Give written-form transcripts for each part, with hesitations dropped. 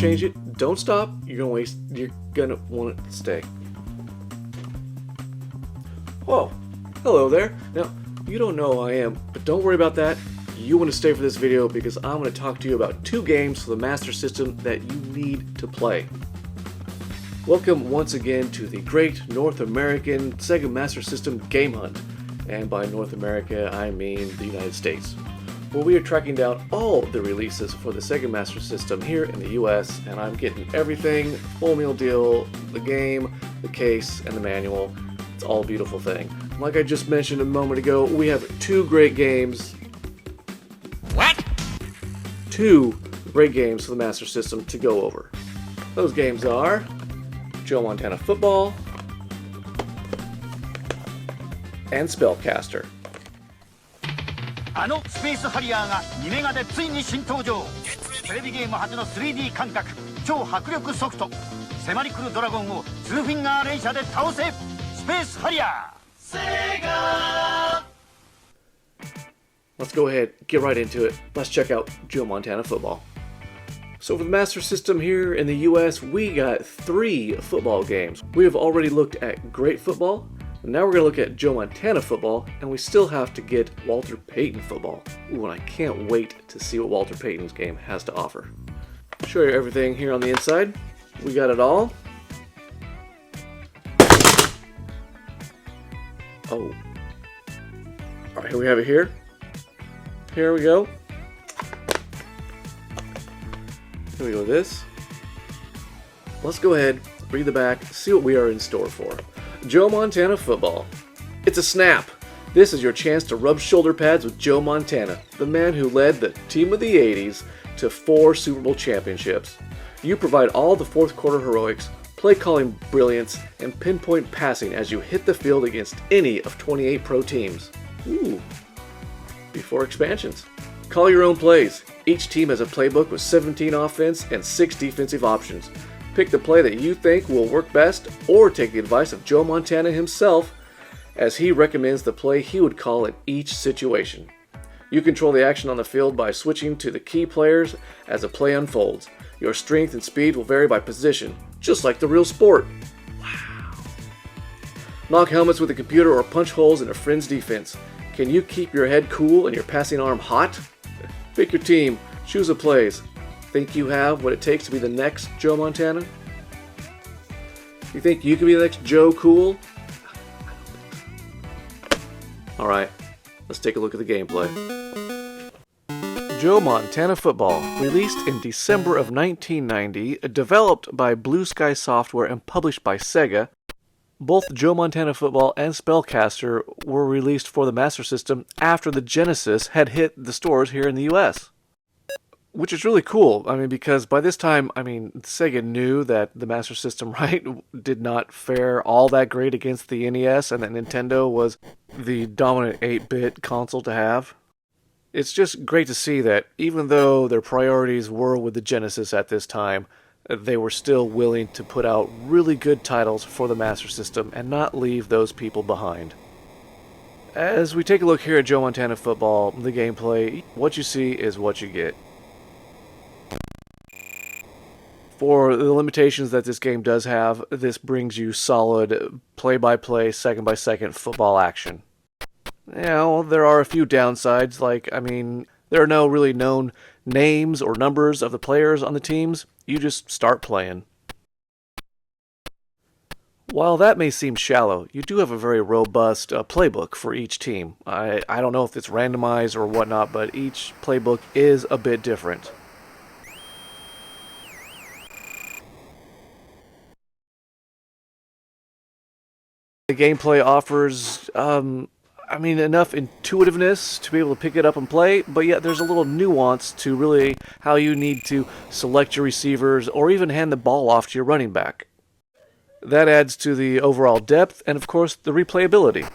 change it, don't stop. You're gonna want it to stay. Whoa, hello there. Now, you don't know who I am, but don't worry about that. You want to stay for this video because I'm going to talk to you about 2 games for the Master System that you need to play. Welcome once again to the great North American Sega Master System game hunt. And by North America, I mean the United States, where we are tracking down all the releases for the Sega Master System here in the US, and I'm getting everything, full meal deal, the game, the case, and the manual. It's all a beautiful thing. Like I just mentioned a moment ago, we have 2 great games. What? 2 great games for the Master System to go over. Those games are Joe Montana Football and SpellCaster. あのスペースハリアーが2メガでついに新登場。テレビゲーム初の 3D 感覚、超迫力ソフト。迫り来るドラゴンをツーフィンガー連射で倒せ。スペースハリアー。Sega! Let's go ahead, get right into it. Let's check out Joe Montana Football. So for the Master System here in the US, we got 3 football games. We have already looked at Great Football, and now we're going to look at Joe Montana Football, and we still have to get Walter Payton Football. Ooh, and I can't wait to see what Walter Payton's game has to offer. I'll show you everything here on the inside. We got it all. Oh. Alright, here we have it here. Here we go. Here we go with this. Let's go ahead, read the back, see what we are in store for. Joe Montana Football. It's a snap. This is your chance to rub shoulder pads with Joe Montana, the man who led the team of the 80s to 4 Super Bowl championships. You provide all the fourth quarter heroics, play calling brilliance, and pinpoint passing as you hit the field against any of 28 pro teams. Ooh. Before expansions. Call your own plays. Each team has a playbook with 17 offense and 6 defensive options. Pick the play that you think will work best, or take the advice of Joe Montana himself, as he recommends the play he would call in each situation. You control the action on the field by switching to the key players as the play unfolds. Your strength and speed will vary by position, just like the real sport. Wow. Knock helmets with a computer or punch holes in a friend's defense. Can you keep your head cool and your passing arm hot? Pick your team, choose the plays. Think you have what it takes to be the next Joe Montana? You think you can be the next Joe Cool? Alright, let's take a look at the gameplay. Joe Montana Football, released in December of 1990, developed by Blue Sky Software and published by Sega. Both Joe Montana Football and SpellCaster were released for the Master System after the Genesis had hit the stores here in the US. Which is really cool, because by this time, Sega knew that the Master System, right, did not fare all that great against the NES, and that Nintendo was the dominant 8-bit console to have. It's just great to see that even though their priorities were with the Genesis at this time, they were still willing to put out really good titles for the Master System and not leave those people behind. As we take a look here at Joe Montana Football, the gameplay, what you see is what you get. For the limitations that this game does have, this brings you solid play-by-play, second-by-second football action. There are a few downsides, like, there are no really known names or numbers of the players on the teams. You just start playing. While that may seem shallow, you do have a very robust playbook for each team. I don't know if it's randomized or whatnot, but each playbook is a bit different. The gameplay offers, enough intuitiveness to be able to pick it up and play, but yet there's a little nuance to really how you need to select your receivers or even hand the ball off to your running back. That adds to the overall depth and, of course, the replayability.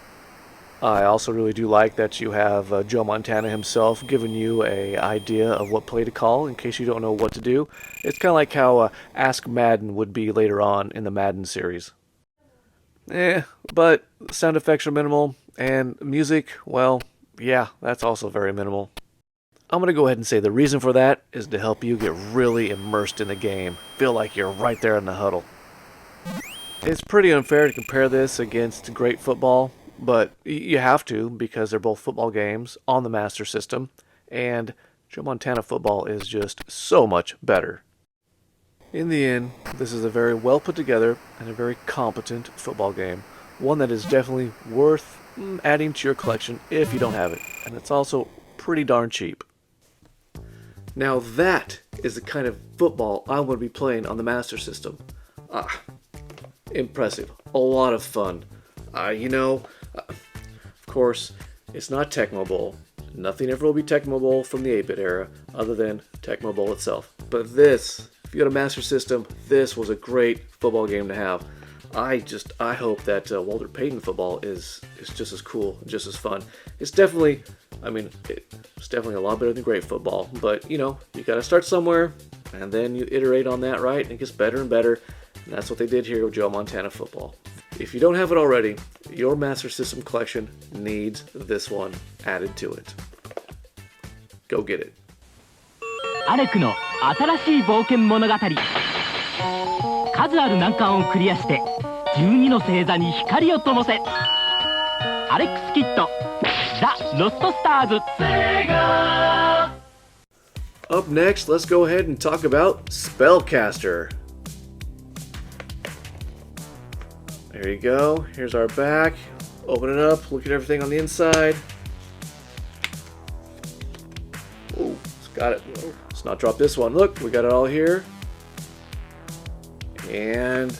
I also really do like that you have Joe Montana himself giving you an idea of what play to call in case you don't know what to do. It's kind of like how Ask Madden would be later on in the Madden series. But sound effects are minimal, and music, well, yeah, that's also very minimal. I'm going to go ahead and say the reason for that is to help you get really immersed in the game. Feel like you're right there in the huddle. It's pretty unfair to compare this against great football, but you have to because they're both football games on the Master System, and Joe Montana Football is just so much better. In the end, this is a very well put together and a very competent football game. One that is definitely worth adding to your collection if you don't have it, and it's also pretty darn cheap. Now that is the kind of football I'm going to be playing on the Master System. Impressive. A lot of fun. Of course, it's not Tecmo Bowl. Nothing ever will be Tecmo Bowl from the 8-bit era, other than Tecmo Bowl itself. But this, if you got a Master System, this was a great football game to have. I hope that Walter Payton football is just as cool, just as fun. It's definitely, it's definitely a lot better than great football. But, you got to start somewhere, and then you iterate on that, right? And it gets better and better. And that's what they did here with Joe Montana Football. If you don't have it already, your Master System collection needs this one added to it. Go get it. アレクの新しい冒険物語。数ある難関をクリアして12の星座に光を灯せ。アレックス・キッド、ザ・ロストスターズ。Sega! Up next, let's go ahead and talk about SpellCaster. There you go. Here's our back. Open it up. Look at everything on the inside. Oh, it's got it. Let's not drop this one. Look, we got it all here. And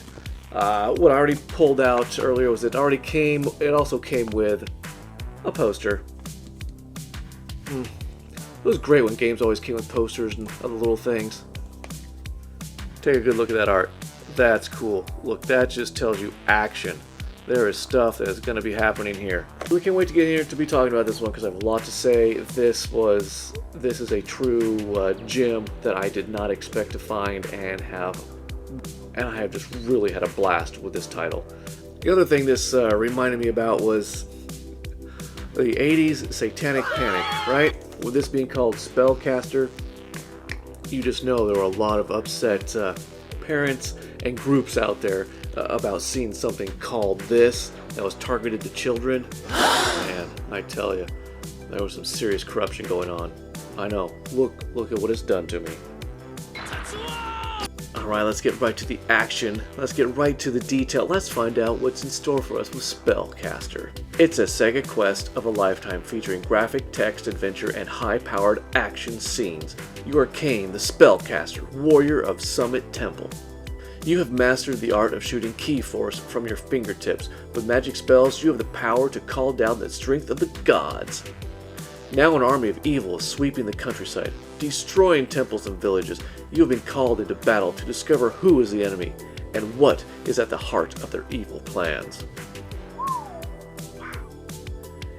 what I already pulled out earlier was it also came with a poster. It was great when games always came with posters and other little things. Take a good look at that art. That's cool. Look, that just tells you action. There is stuff that is going to be happening here. We can't wait to get here to be talking about this one because I have a lot to say. This is a true gem that I did not expect to find and I have just really had a blast with this title. The other thing this reminded me about was the 80s Satanic Panic, right? With this being called SpellCaster, you just know there were a lot of upset parents and groups out there about seeing something called this that was targeted to children. Man, I tell you, there was some serious corruption going on. I know. Look at what it's done to me. Alright, let's get right to the action. Let's get right to the detail. Let's find out what's in store for us with SpellCaster. It's a Sega quest of a lifetime featuring graphic, text, adventure, and high-powered action scenes. You are Kane, the Spellcaster, warrior of Summit Temple. You have mastered the art of shooting ki force from your fingertips. With magic spells, you have the power to call down the strength of the gods. Now an army of evil is sweeping the countryside, destroying temples and villages. You have been called into battle to discover who is the enemy and what is at the heart of their evil plans.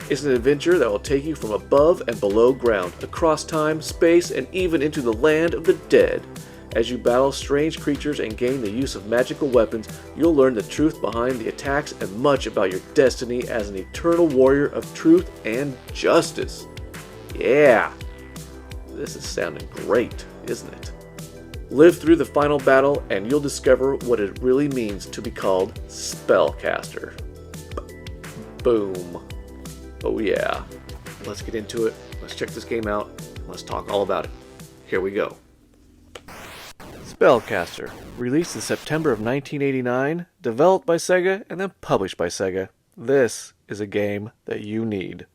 It's an adventure that will take you from above and below ground, across time, space, and even into the land of the dead. As you battle strange creatures and gain the use of magical weapons, you'll learn the truth behind the attacks and much about your destiny as an eternal warrior of truth and justice. Yeah! This is sounding great, isn't it? Live through the final battle and you'll discover what it really means to be called SpellCaster. Boom. Oh yeah. Let's get into it. Let's check this game out. Let's talk all about it. Here we go. SpellCaster, released in September of 1989, developed by Sega and then published by Sega. This is a game that you need.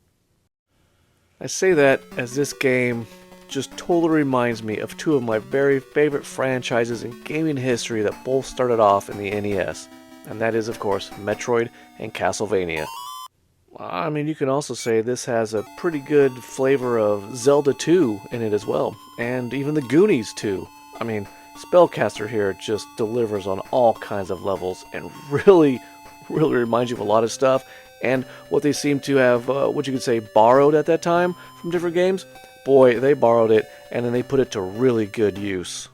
I say that as this game just totally reminds me of two of my very favorite franchises in gaming history that both started off in the NES, and that is, of course, Metroid and Castlevania. I mean, you can also say this has a pretty good flavor of Zelda 2 in it as well, and even the Goonies 2. I mean, SpellCaster here just delivers on all kinds of levels and really reminds you of a lot of stuff. And what they seem to have, what you could say, borrowed at that time from different games, boy, they borrowed it and then they put it to really good use.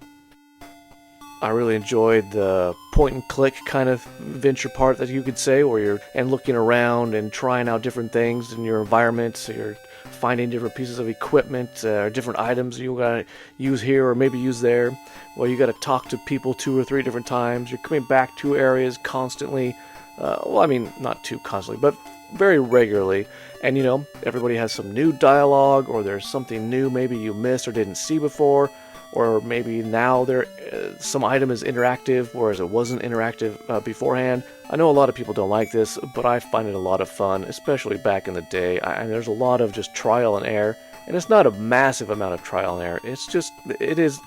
I really enjoyed the point and click kind of adventure part that you could say, where you're looking around and trying out different things in your environment. So you're finding different pieces of equipment, or different items you gotta use here or maybe use there. Well, you gotta talk to people 2 or 3 different times. You're coming back to areas constantly. Well, I mean, not too constantly, but very regularly. And you know, everybody has some new dialogue, or there's something new maybe you missed or didn't see before. Or maybe now some item is interactive, whereas it wasn't interactive beforehand. I know a lot of people don't like this, but I find it a lot of fun, especially back in the day. And there's a lot of just trial and error, and it's not a massive amount of trial and error. It is,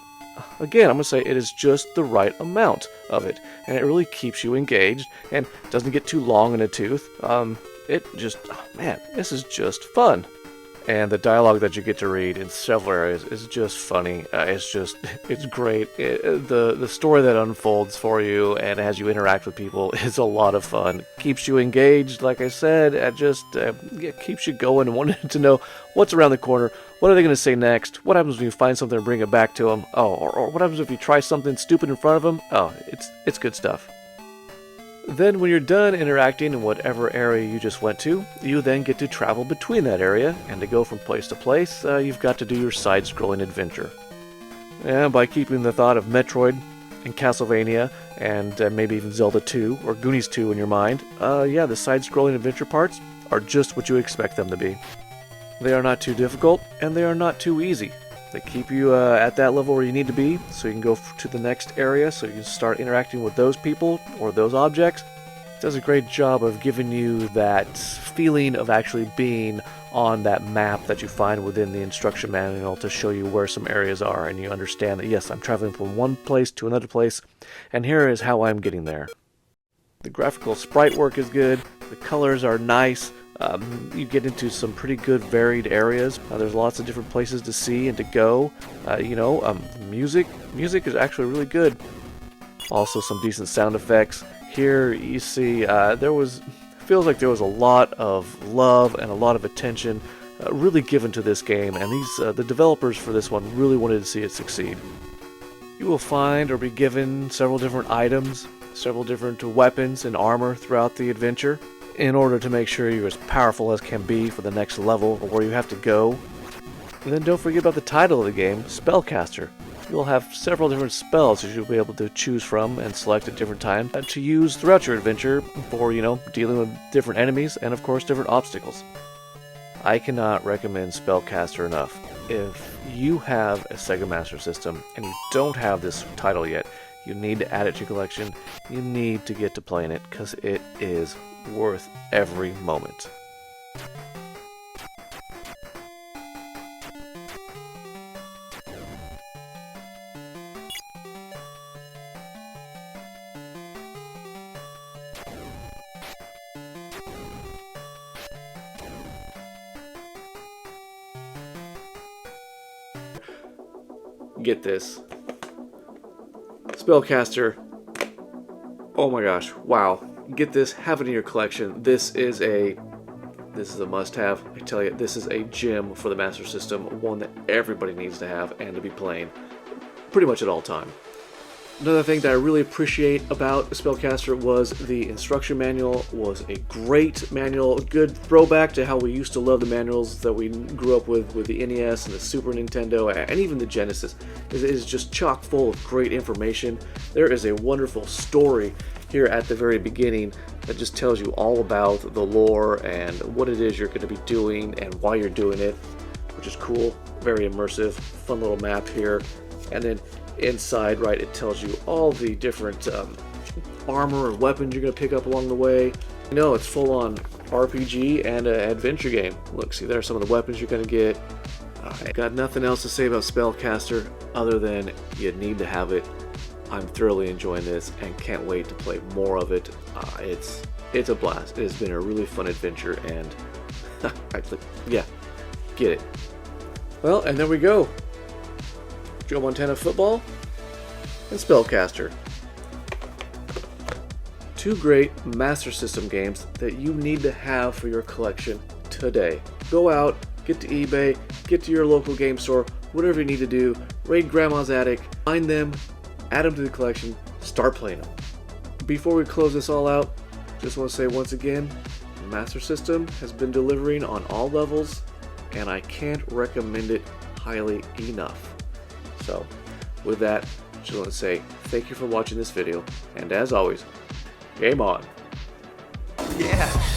again, I'm going to say it is just the right amount of it, and it really keeps you engaged, and doesn't get too long in a tooth. Man, this is just fun. And the dialogue that you get to read in several areas is just funny. It's great. The story that unfolds for you and as you interact with people is a lot of fun. Keeps you engaged, like I said, and just keeps you going and wanting to know what's around the corner. What are they going to say next? What happens when you find something and bring it back to them? Oh, or what happens if you try something stupid in front of them? Oh, it's good stuff. Then when you're done interacting in whatever area you just went to, you then get to travel between that area, and to go from place to place, you've got to do your side-scrolling adventure. And by keeping the thought of Metroid and Castlevania, and maybe even Zelda 2, or Goonies 2 in your mind, the side-scrolling adventure parts are just what you expect them to be. They are not too difficult, and they are not too easy. They keep you at that level where you need to be, so you can go to the next area, so you can start interacting with those people or those objects. It does a great job of giving you that feeling of actually being on that map that you find within the instruction manual to show you where some areas are, and you understand that, yes, I'm traveling from one place to another place, and here is how I'm getting there. The graphical sprite work is good, the colors are nice. You get into some pretty good varied areas. There's lots of different places to see and to go. Music is actually really good. Also some decent sound effects. Here you see feels like there was a lot of love and a lot of attention really given to this game, and the developers for this one really wanted to see it succeed. You will find or be given several different items, several different weapons and armor throughout the adventure, in order to make sure you're as powerful as can be for the next level or where you have to go. And then don't forget about the title of the game, SpellCaster. You'll have several different spells that you'll be able to choose from and select at different times to use throughout your adventure for, dealing with different enemies and, of course, different obstacles. I cannot recommend SpellCaster enough. If you have a Sega Master System and you don't have this title yet, you need to add it to your collection. You need to get to playing it, because it is worth every moment. Get this. SpellCaster. Oh my gosh, wow. Get this, have it in your collection. This is a must-have. I tell you, this is a gem for the Master System, one that everybody needs to have and to be playing pretty much at all time. Another thing that I really appreciate about SpellCaster was the instruction manual. Was a great manual, a good throwback to how we used to love the manuals that we grew up with the NES and the Super Nintendo and even the Genesis. It is just chock full of great information. There is a wonderful story here at the very beginning that just tells you all about the lore and what it is you're going to be doing and why you're doing it, which is cool. Very immersive, fun little map here. And then inside, right, it tells you all the different armor and weapons you're going to pick up along the way. It's full on RPG and an adventure game. Look, see, there are some of the weapons you're going to get. I got nothing else to say about SpellCaster other than you need to have it. I'm thoroughly enjoying this and can't wait to play more of it. It's a blast. It has been a really fun adventure, and yeah, get it. Well, and there we go. Joe Montana Football and SpellCaster. Two great Master System games that you need to have for your collection today. Go out, get to eBay, get to your local game store, whatever you need to do, raid Grandma's attic, find them, add them to the collection, start playing them. Before we close this all out, just want to say once again, the Master System has been delivering on all levels, and I can't recommend it highly enough. So, with that, just want to say thank you for watching this video, and as always, game on! Yeah!